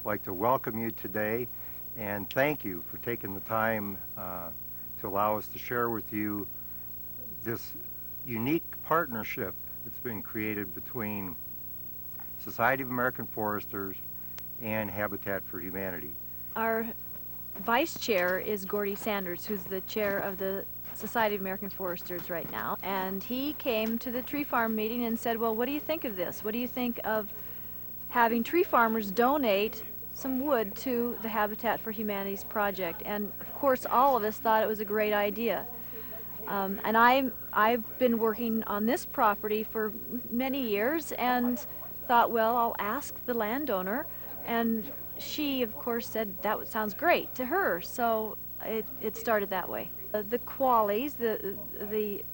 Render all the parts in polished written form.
like to welcome you today and thank you for taking the time to allow us to share with you this unique partnership that's been created between Society of American Foresters and Habitat for Humanity. Our vice chair is Gordy Sanders, who's the chair of the Society of American Foresters right now. And he came to the tree farm meeting and said, well, what do you think of this? What do you think of having tree farmers donate some wood to the Habitat for Humanity's project? And of course, all of us thought it was a great idea. And I've been working on this property for many years and thought, well, I'll ask the landowner. And she, of course, said that sounds great to her. So it started that way. The Qualleys, the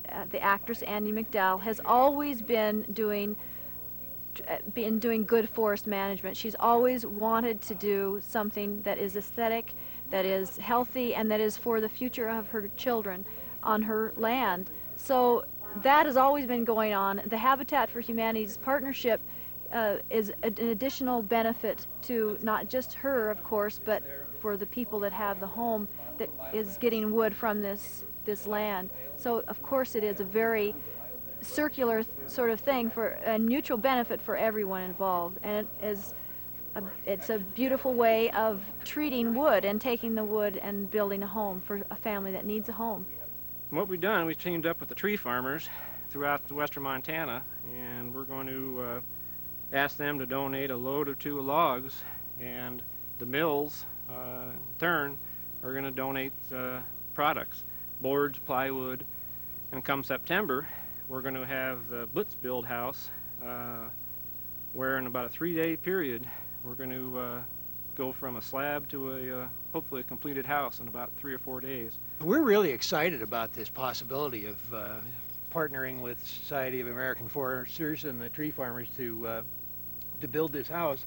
actress Andie MacDowell, has always been doing good forest management. She's always wanted to do something that is aesthetic, that is healthy, and that is for the future of her children on her land. So that has always been going on. The Habitat for Humanity's partnership is an additional benefit to not just her, of course, but for the people that have the home that is getting wood from this land. So of course it is a very circular sort of thing for a mutual benefit for everyone involved, and it's a beautiful way of treating wood and taking the wood and building a home for a family that needs a home. What we've done, we've teamed up with the tree farmers throughout western Montana, and we're going to ask them to donate a load or two of logs, and the mills in turn are going to donate products, boards, plywood, and come September we're going to have the Blitz build house where in about a 3-day period we're going to go from a slab to a hopefully a completed house in about 3 or 4 days. We're really excited about this possibility of partnering with Society of American Foresters and the tree farmers to build this house.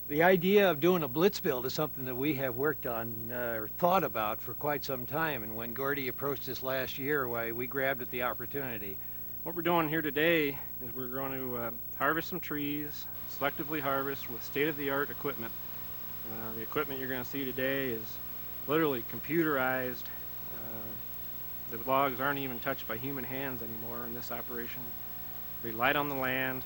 The idea of doing a Blitz build is something that we have worked on or thought about for quite some time, and when Gordy approached us last year, why, we grabbed at the opportunity. What we're doing here today is we're going to harvest some trees, selectively harvest with state-of-the-art equipment. The equipment you're going to see today is literally computerized. The logs aren't even touched by human hands anymore in this operation. We light on the land.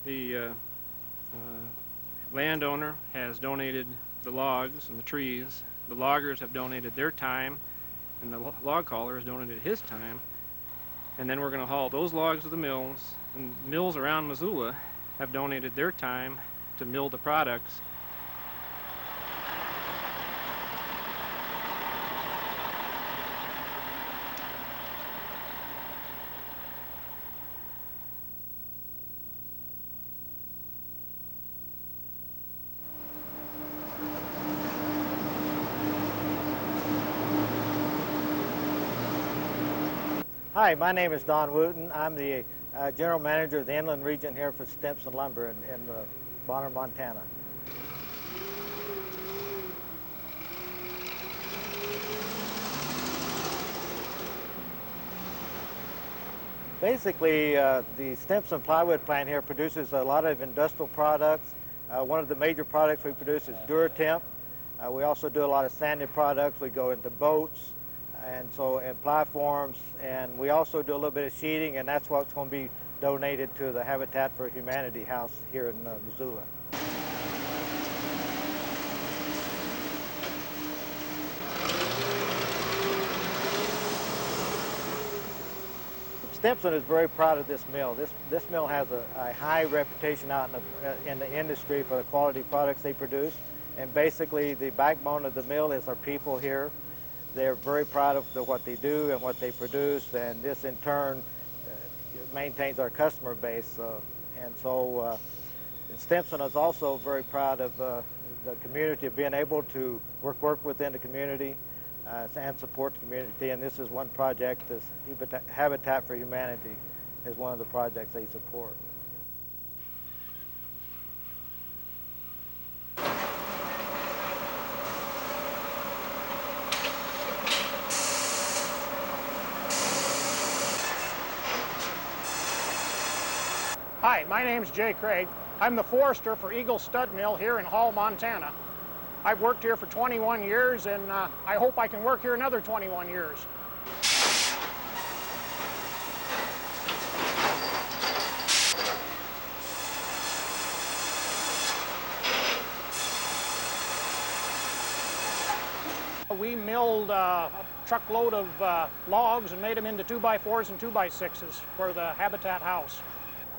The landowner has donated the logs and the trees. The loggers have donated their time, and the log hauler has donated his time. And then we're going to haul those logs to the mills, and mills around Missoula have donated their time to mill the products. Hi, my name is Don Wooten. I'm the General Manager of the Inland Region here for Stimson Lumber in Bonner, Montana. Basically, the Stimson plywood plant here produces a lot of industrial products. One of the major products we produce is DuraTemp. We also do a lot of sanded products. We go into boats and ply forms, and we also do a little bit of sheeting, and that's what's going to be donated to the Habitat for Humanity house here in Missoula. Stimson is very proud of this mill. This mill has a high reputation out in the industry for the quality products they produce, and basically the backbone of the mill is our people here. They're very proud of what they do and what they produce, and this in turn maintains our customer base. Stimson is also very proud of the community, of being able to work within the community. and support the community. And this is one project, this Habitat for Humanity is one of the projects they support. Hi, my name's Jay Krieg. I'm the forester for Eagle Stud Mill here in Hall, Montana. I've worked here for 21 years, and I hope I can work here another 21 years. We milled a truckload of logs and made them into 2x4s and 2x6s for the Habitat house.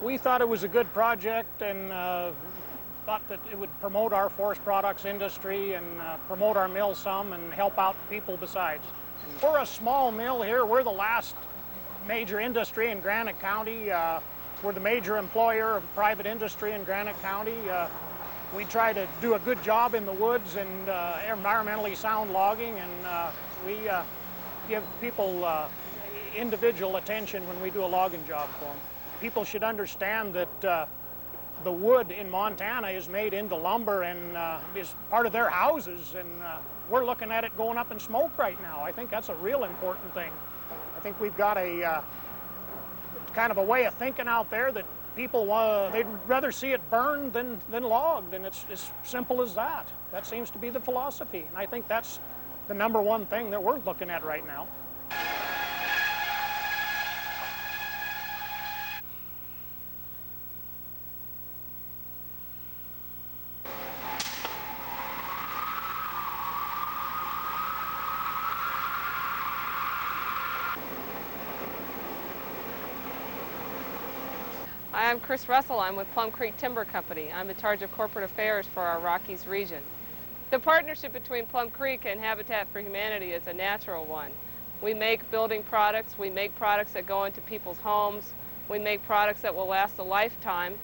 We thought it was a good project and thought that it would promote our forest products industry and promote our mill some and help out people besides. We're a small mill here. We're the last major industry in Granite County. We're the major employer of private industry in Granite County. We try to do a good job in the woods and environmentally sound logging, and we give people individual attention when we do a logging job for them. People should understand that the wood in Montana is made into lumber and is part of their houses, and we're looking at it going up in smoke right now. I think that's a real important thing. I think we've got a kind of a way of thinking out there that people, they'd rather see it burned than logged, and it's as simple as that. That seems to be the philosophy, and I think that's the number one thing that we're looking at right now. Hi, I'm Chris Russell. I'm with Plum Creek Timber Company. I'm in charge of corporate affairs for our Rockies region. The partnership between Plum Creek and Habitat for Humanity is a natural one. We make building products, we make products that go into people's homes, we make products that will last a lifetime,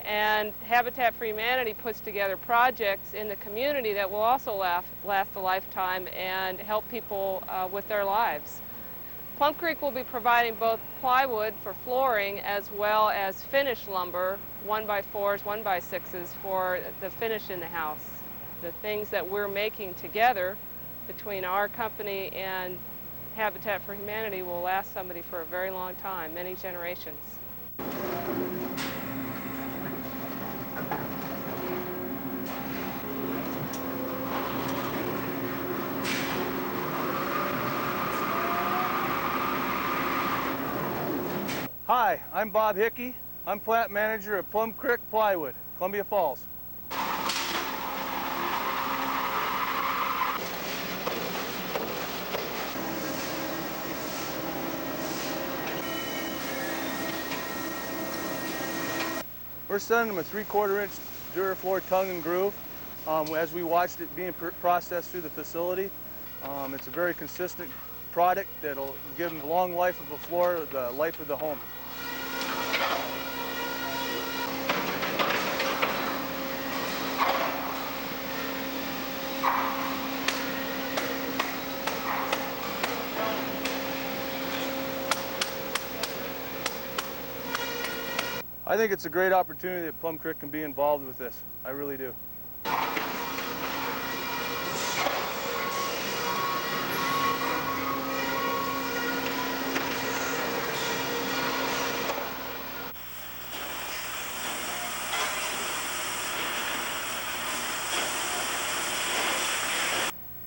and Habitat for Humanity puts together projects in the community that will also last a lifetime and help people with their lives. Plum Creek will be providing both plywood for flooring as well as finished lumber, 1x4s, 1x6s for the finish in the house. The things that we're making together between our company and Habitat for Humanity will last somebody for a very long time, many generations. Hi, I'm Bob Hickey. I'm plant manager at Plum Creek Plywood, Columbia Falls. We're sending them a 3/4 inch Durafloor tongue and groove. As we watched it being processed through the facility, it's a very consistent product that'll give them the long life of a floor, the life of the home. I think it's a great opportunity that Plum Creek can be involved with this. I really do.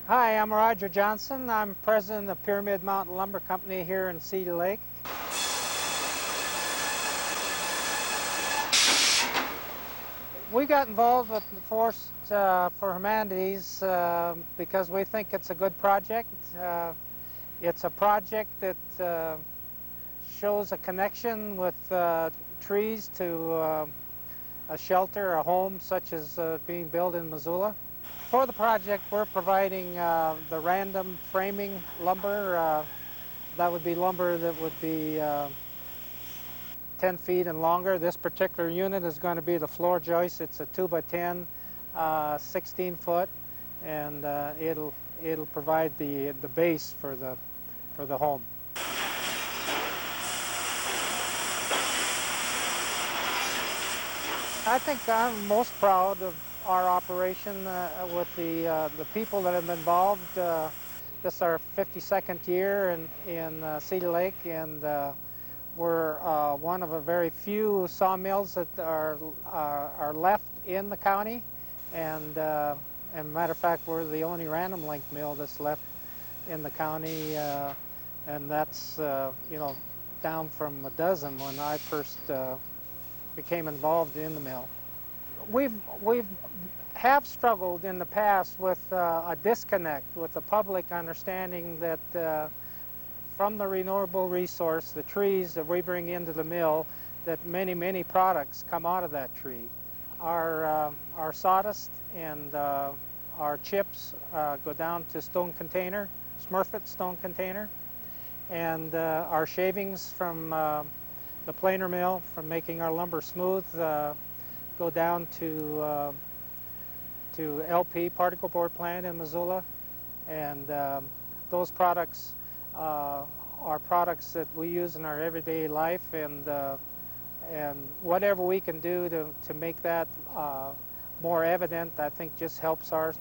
Hi, I'm Roger Johnson. I'm president of Pyramid Mountain Lumber Company here in Cedar Lake. We got involved with the Forest for Humanities because we think it's a good project. It's a project that shows a connection with trees to a shelter, a home such as being built in Missoula. For the project, we're providing the random framing lumber. That would be lumber that would be 10 feet and longer. This particular unit is going to be the floor joist. It's a 2x10, 16 foot, and it'll provide the base for the home. I think I'm most proud of our operation with the people that have been involved. This is our 52nd year in Seeley Lake, and we're one of a very few sawmills that are left in the county, and as a matter of fact, we're the only random length mill that's left in the county, and that's you know, down from a dozen when I first became involved in the mill. We've struggled in the past with a disconnect with the public understanding that from the renewable resource, the trees that we bring into the mill, that many products come out of that tree. Our sawdust and our chips go down to stone container, Smurfit stone container, and our shavings from the planer mill from making our lumber smooth go down to LP particle board plant in Missoula, and those products are products that we use in our everyday life, and whatever we can do to make that more evident, I think just helps our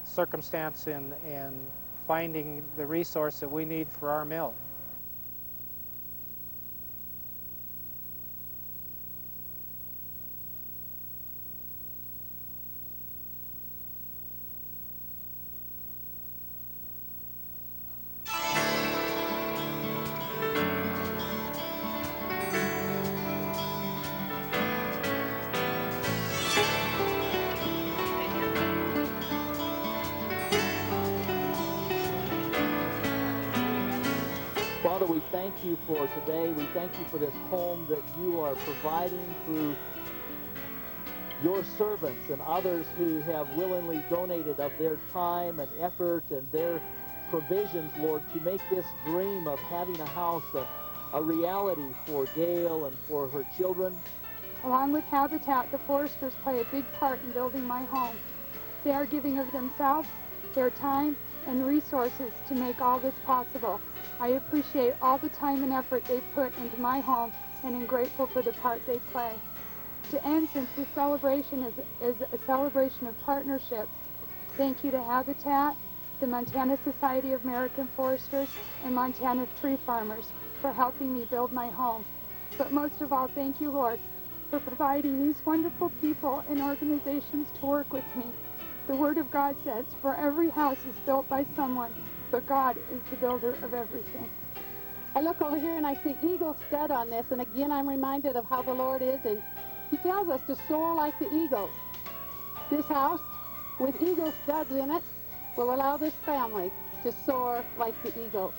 circumstance in finding the resource that we need for our mill. Father, we thank you for today. We thank you for this home that you are providing through your servants and others who have willingly donated of their time and effort and their provisions, Lord, to make this dream of having a house a reality for Gail and for her children. Along with Habitat, the foresters play a big part in building my home. They are giving of themselves, their time, and resources to make all this possible. I appreciate all the time and effort they put into my home, and am grateful for the part they play. To end, since this celebration is a celebration of partnerships, thank you to Habitat, the Montana Society of American Foresters, and Montana Tree Farmers for helping me build my home. But most of all, thank you, Lord, for providing these wonderful people and organizations to work with me. The Word of God says, for every house is built by someone, but God is the builder of everything. I look over here and I see eagle stud on this, and again I'm reminded of how the Lord is, and He tells us to soar like the eagles. This house, with eagle studs in it, will allow this family to soar like the eagles.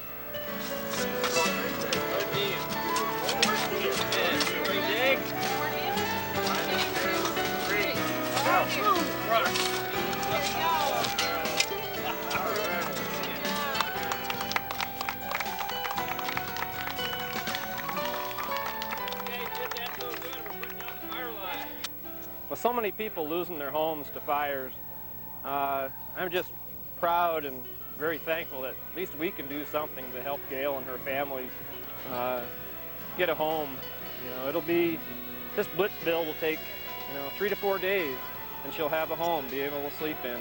With so many people losing their homes to fires, I'm just proud and very thankful that at least we can do something to help Gail and her family get a home. You know, it'll be, this Blitz bill will take, 3 to 4 days, and she'll have a home, be able to sleep in.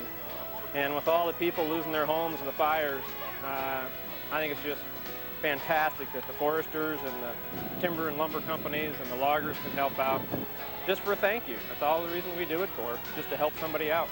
And with all the people losing their homes in the fires, I think it's just fantastic that the foresters and the timber and lumber companies and the loggers can help out. Just for a thank you. That's all the reason we do it for, just to help somebody out.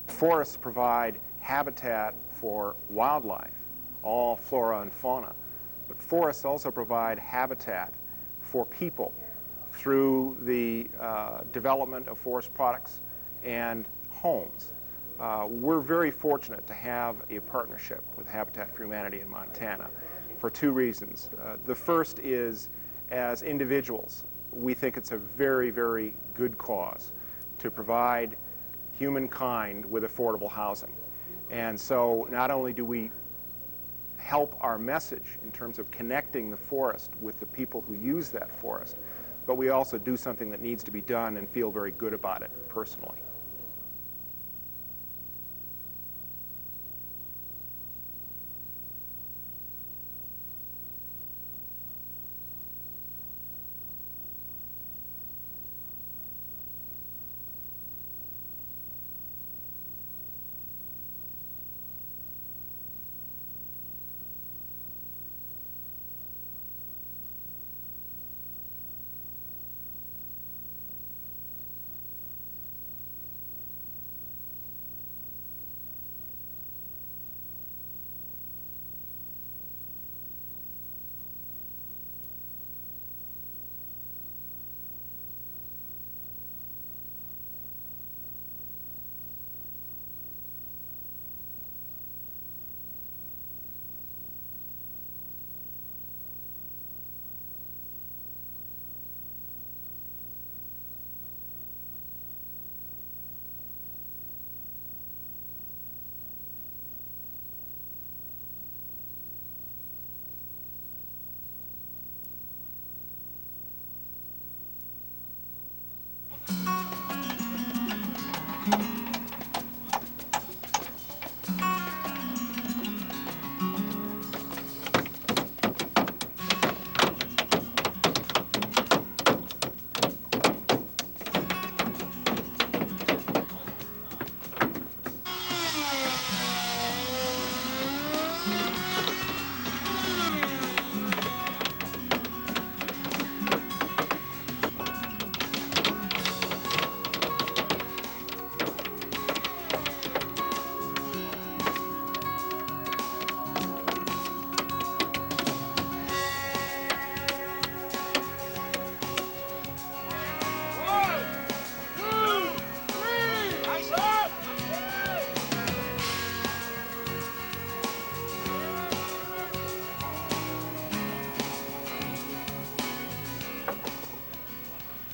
Forests provide habitat for wildlife, all flora and fauna, but forests also provide habitat for people, through the development of forest products and homes. We're very fortunate to have a partnership with Habitat for Humanity in Montana for two reasons. The first is, as individuals, we think it's a very, very good cause to provide humankind with affordable housing. And so not only do we help our message in terms of connecting the forest with the people who use that forest, but we also do something that needs to be done and feel very good about it personally.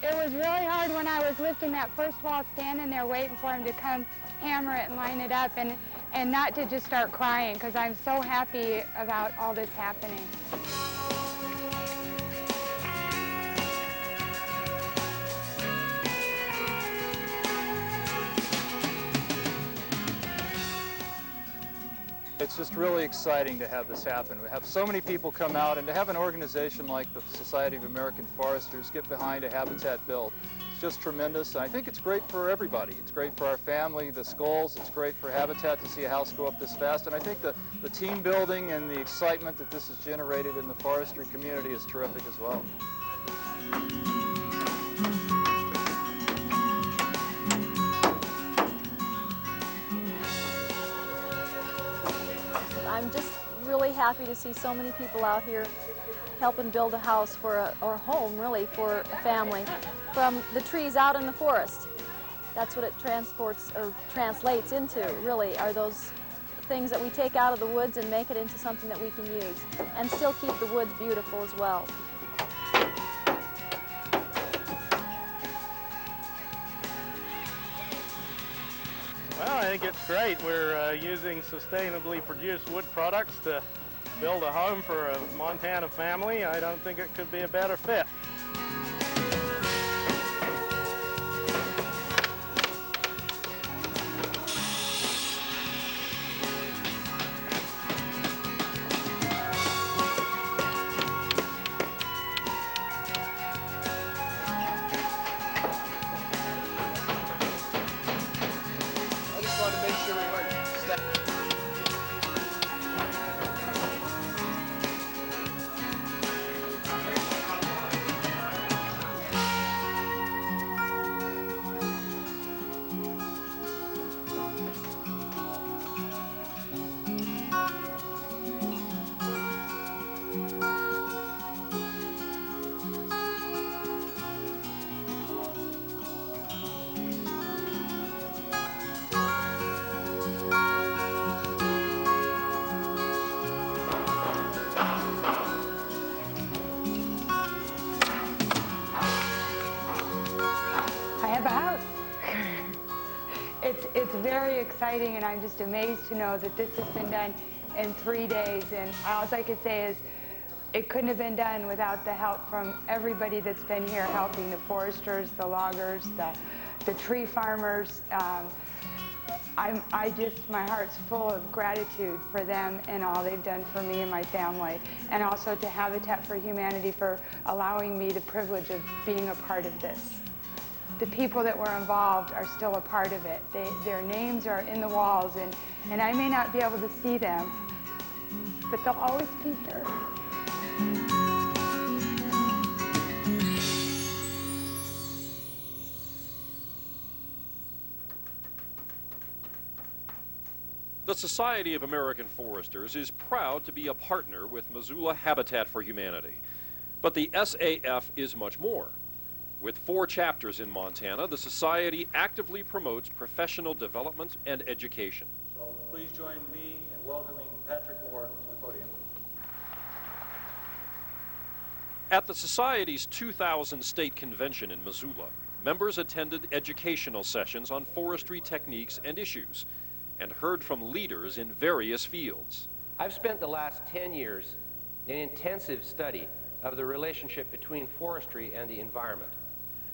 It was really hard when I was lifting that first wall, standing there waiting for him to come hammer it and line it up, and not to just start crying, because I'm so happy about all this happening. It's just really exciting to have this happen. We have so many people come out, and to have an organization like the Society of American Foresters get behind a habitat build, it's just tremendous. And I think it's great for everybody. It's great for our family, the Skulls. It's great for Habitat to see a house go up this fast. And I think the team building and the excitement that this has generated in the forestry community is terrific as well. I'm just really happy to see so many people out here helping build a house or a home, really, for a family from the trees out in the forest. That's what it translates into, really, are those things that we take out of the woods and make it into something that we can use and still keep the woods beautiful as well. Well, I think it's great. We're using sustainably produced wood products to build a home for a Montana family. I don't think it could be a better fit. very exciting, and I'm just amazed to know that this has been done in 3 days. And all I could say is it couldn't have been done without the help from everybody that's been here helping, the foresters, the loggers, the tree farmers. My heart's full of gratitude for them and all they've done for me and my family, and also to Habitat for Humanity for allowing me the privilege of being a part of this. The people that were involved are still a part of it. Their names are in the walls, and I may not be able to see them, but they'll always be here. The Society of American Foresters is proud to be a partner with Missoula Habitat for Humanity. But the SAF is much more. With 4 chapters in Montana, the Society actively promotes professional development and education. So please join me in welcoming Patrick Moore to the podium. At the Society's 2000 state convention in Missoula, members attended educational sessions on forestry techniques and issues, and heard from leaders in various fields. I've spent the last 10 years in intensive study of the relationship between forestry and the environment,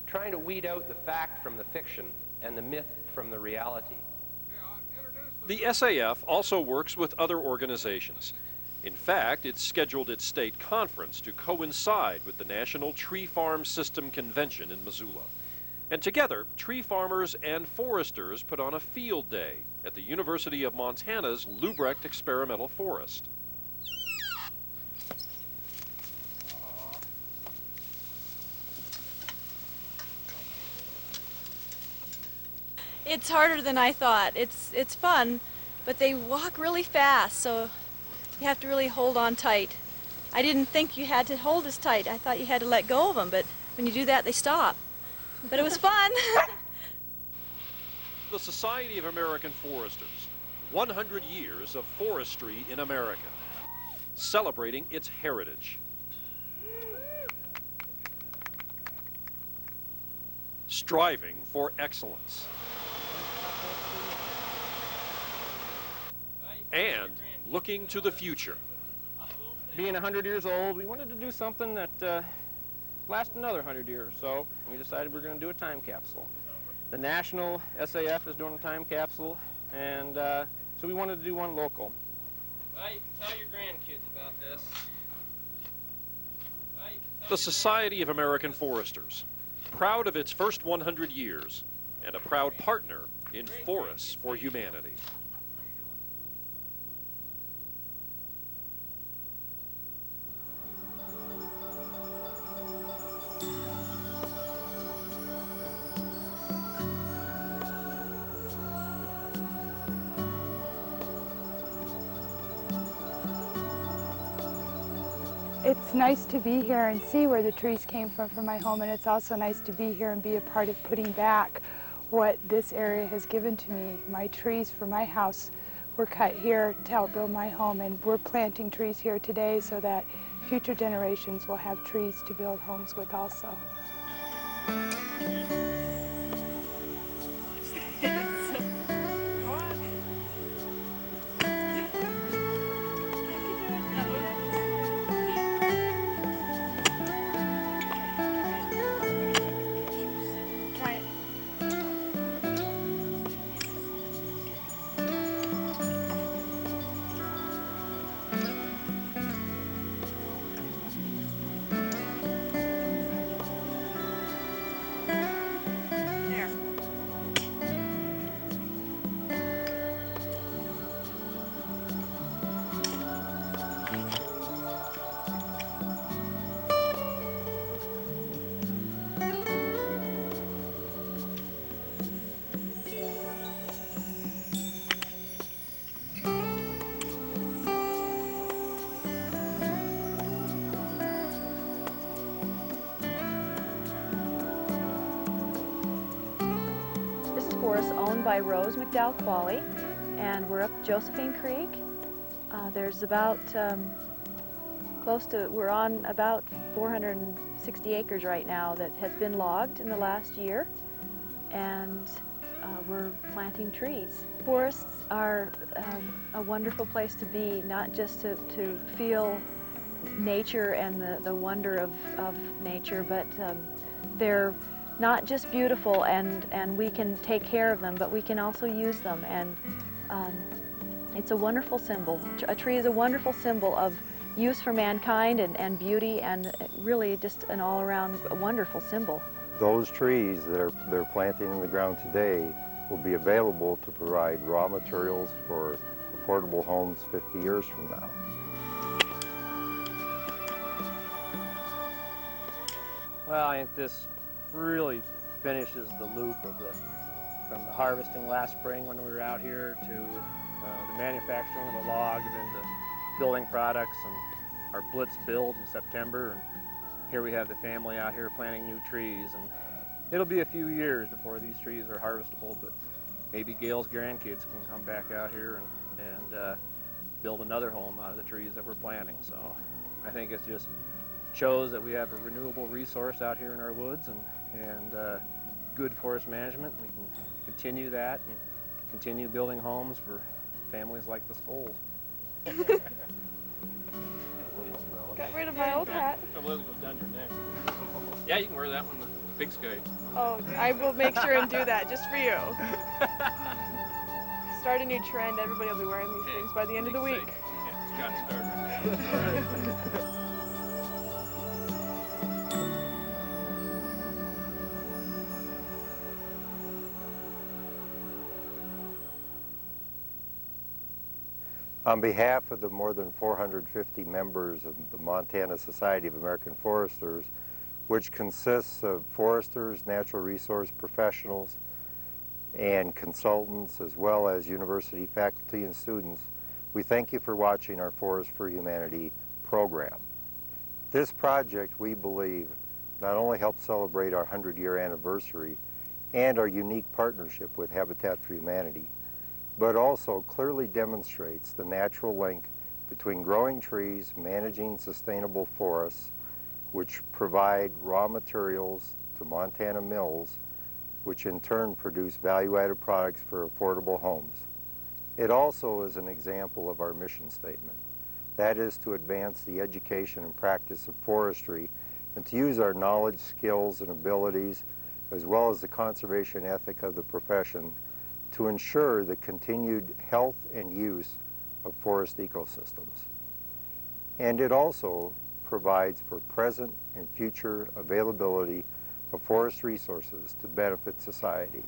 trying to weed out the fact from the fiction and the myth from the reality. The SAF also works with other organizations. In fact, it's scheduled its state conference to coincide with the National Tree Farm System Convention in Missoula. And together, tree farmers and foresters put on a field day at the University of Montana's Lubrecht Experimental Forest. It's harder than I thought. It's fun, but they walk really fast, so you have to really hold on tight. I didn't think you had to hold as tight. I thought you had to let go of them, but when you do that, they stop. But it was fun. The Society of American Foresters, 100 years of forestry in America, celebrating its heritage. Striving for excellence. And looking to the future. Being 100 years old, we wanted to do something that last another 100 years, so we decided we're going to do a time capsule. The National SAF is doing a time capsule, and so we wanted to do one local. Well, you can tell your grandkids about this. The Society of American Foresters, proud of its first 100 years, and a proud partner in Forests for Humanity. It's nice to be here and see where the trees came from for my home, and it's also nice to be here and be a part of putting back what this area has given to me. My trees for my house were cut here to help build my home, and we're planting trees here today so that future generations will have trees to build homes with also. Forest owned by Rose McDowell Qualley, and we're up Josephine Creek. There's about we're on about 460 acres right now that has been logged in the last year, and we're planting trees. Forests are a wonderful place to be, not just to feel nature and the wonder of nature, but they're not just beautiful and we can take care of them, but we can also use them. And it's a wonderful symbol. A tree is a wonderful symbol of use for mankind and beauty, and really just an all-around wonderful symbol. Those trees that they're planting in the ground today will be available to provide raw materials for affordable homes 50 years from now. Well, I think this really finishes the loop of from the harvesting last spring when we were out here to the manufacturing of the logs into building products and our Blitz build in September. And here we have the family out here planting new trees. And it'll be a few years before these trees are harvestable, but maybe Gail's grandkids can come back out here and build another home out of the trees that we're planting. So I think it just shows that we have a renewable resource out here in our woods and good forest management. We can continue that and continue building homes for families like the Skulls. Got rid of my old hat. Goes down your neck. Yeah, you can wear that one, the big sky. Oh, I will make sure and do that just for you. Start a new trend. Everybody will be wearing these things by the end of the week. Yeah, it's got to start. On behalf of the more than 450 members of the Montana Society of American Foresters, which consists of foresters, natural resource professionals, and consultants, as well as university faculty and students, we thank you for watching our Forest for Humanity program. This project, we believe, not only helps celebrate our 100-year anniversary and our unique partnership with Habitat for Humanity, but also clearly demonstrates the natural link between growing trees, managing sustainable forests, which provide raw materials to Montana mills, which in turn produce value-added products for affordable homes. It also is an example of our mission statement. That is to advance the education and practice of forestry and to use our knowledge, skills, and abilities, as well as the conservation ethic of the profession, to ensure the continued health and use of forest ecosystems. And it also provides for present and future availability of forest resources to benefit society.